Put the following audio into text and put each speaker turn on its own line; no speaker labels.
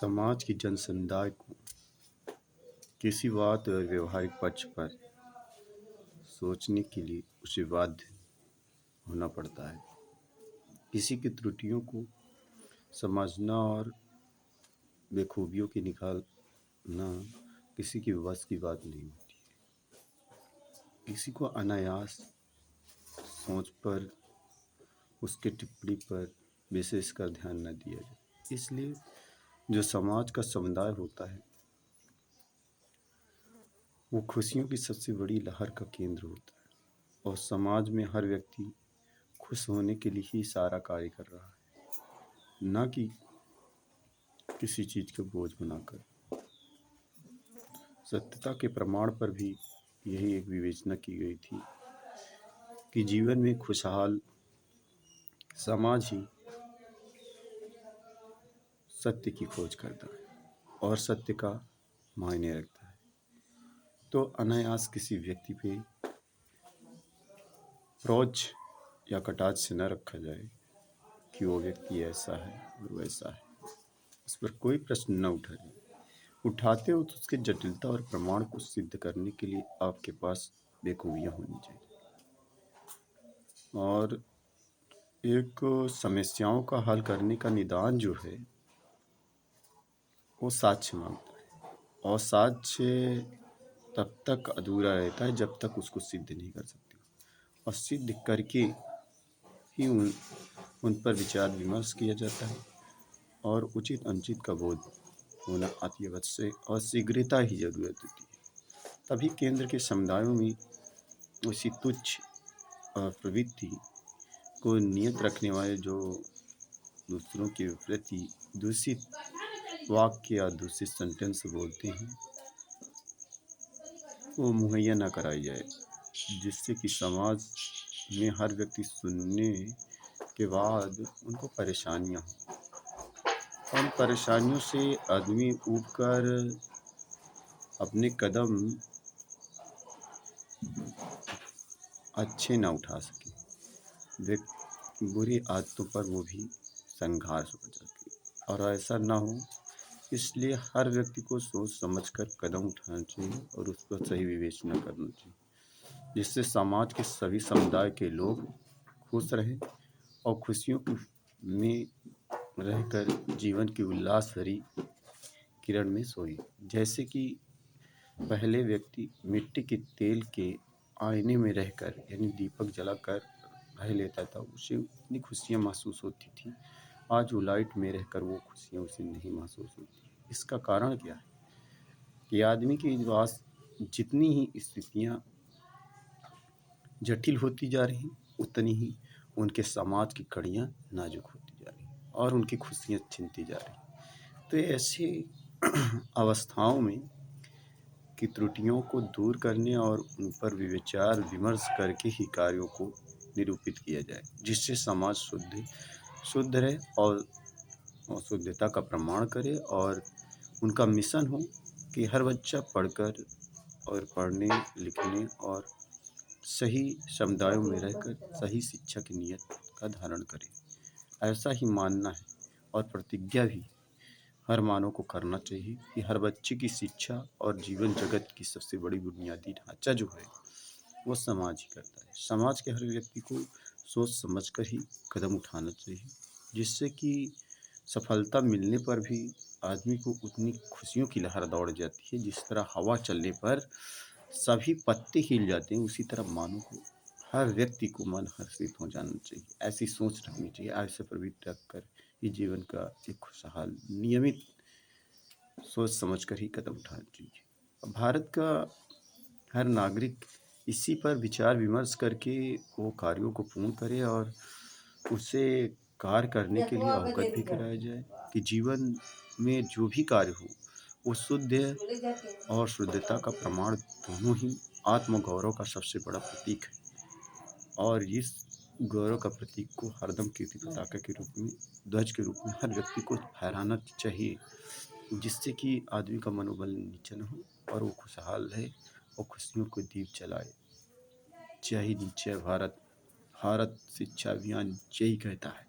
समाज की जनसमुदाय को किसी बात और व्यवहारिक पक्ष पर सोचने के लिए उसे बाध्य होना पड़ता है। किसी की त्रुटियों को समझना और बेखूबियों की निकालना किसी की बस की बात नहीं होती। किसी को अनायास सोच पर, उसके टिप्पणी पर विशेषकर ध्यान न दिया जाए। इसलिए जो समाज का समुदाय होता है वो खुशियों की सबसे बड़ी लहर का केंद्र होता है और समाज में हर व्यक्ति खुश होने के लिए ही सारा कार्य कर रहा है, ना कि किसी चीज का बोझ बनाकर। सत्यता के प्रमाण पर भी यही एक विवेचना की गई थी कि जीवन में खुशहाल समाज ही सत्य की खोज करता है और सत्य का मायने रखता है। तो अनायास किसी व्यक्ति पे रोज या कटाक्ष न रखा जाए कि वो व्यक्ति ऐसा है और वैसा है, उस पर कोई प्रश्न न उठाए। उठाते हो तो उसकी जटिलता और प्रमाण को सिद्ध करने के लिए आपके पास बेखूबियां होनी चाहिए। और एक समस्याओं का हल करने का निदान जो है वो साक्ष्य मांगता है और साक्ष्य तब तक अधूरा रहता है जब तक उसको सिद्ध नहीं कर सकते और सिद्ध करके ही उन पर विचार विमर्श किया जाता है और उचित अनुचित का बोध होना अति आवश्यक और शीघ्रता ही जरूरत होती है। तभी केंद्र के समुदायों में उसी तुच्छ प्रवृत्ति को नियत रखने वाले जो दूसरों के प्रति दूषित वाक्य या दूषित सेंटेंस बोलते हैं वो मुहैया न कराई जाए, जिससे कि समाज में हर व्यक्ति सुनने के बाद उनको परेशानियां हों। उन परेशानियों से आदमी ऊब कर अपने कदम अच्छे न उठा सके, वे बुरी आदतों पर वो भी संघर्ष हो सके और ऐसा ना हो। इसलिए हर व्यक्ति को सोच समझ कर कदम उठाना चाहिए और उस पर सही विवेचना करना चाहिए, जिससे समाज के सभी समुदाय के लोग खुश रहें और खुशियों में रहकर जीवन की उल्लास भरी किरण में सोए। जैसे कि पहले व्यक्ति मिट्टी के तेल के आईने में रहकर यानी दीपक जलाकर रह लेता था, उसे इतनी खुशियाँ महसूस होती थी। आज वो लाइट में रहकर वो खुशियाँ उसे नहीं महसूस होती। इसका कारण क्या है कि आदमी के पास जितनी ही स्थितियाँ जटिल होती जा रही उतनी ही उनके समाज की कड़ियाँ नाजुक होती जा रही और उनकी खुशियाँ छिनती जा रही। तो ऐसे अवस्थाओं में की त्रुटियों को दूर करने और उन पर विचार विमर्श करके ही कार्यों को निरूपित किया जाए, जिससे समाज शुद्ध रहे और शुद्धता का प्रमाण करे और उनका मिशन हो कि हर बच्चा पढ़कर और पढ़ने लिखने और सही समुदायों में रहकर सही शिक्षा की नीयत का धारण करे। ऐसा ही मानना है और प्रतिज्ञा भी हर मानव को करना चाहिए कि हर बच्चे की शिक्षा और जीवन जगत की सबसे बड़ी बुनियादी ढांचा जो है वो समाज ही करता है। समाज के हर व्यक्ति को सोच समझ कर ही कदम उठाना चाहिए, जिससे कि सफलता मिलने पर भी आदमी को उतनी खुशियों की लहर दौड़ जाती है। जिस तरह हवा चलने पर सभी पत्ते हिल जाते हैं, उसी तरह मानव को हर व्यक्ति को मन हर्षित हो जाना चाहिए। ऐसी सोच रखनी चाहिए। ऐसे प्रवृत्ति रखकर ही जीवन का एक खुशहाल नियमित सोच समझ कर ही कदम उठाना चाहिए। भारत का हर नागरिक इसी पर विचार विमर्श करके वो कार्यों को पूर्ण करे और उसे कार्य करने के लिए अवगत भी कराया जाए कि जीवन में जो भी कार्य हो वो शुद्ध है और शुद्धता का प्रमाण दोनों ही आत्मगौरव का सबसे बड़ा प्रतीक है। और इस गौरव का प्रतीक को हरदम कीर्ति पताका के रूप में, ध्वज के रूप में हर व्यक्ति को फहराना चाहिए, जिससे कि आदमी का मनोबल नीचा न हो और वो खुशहाल रहे और खुशियों को दीप जलाए। जय हिंद, जय भारत। भारत शिक्षा अभियान यही कहता है।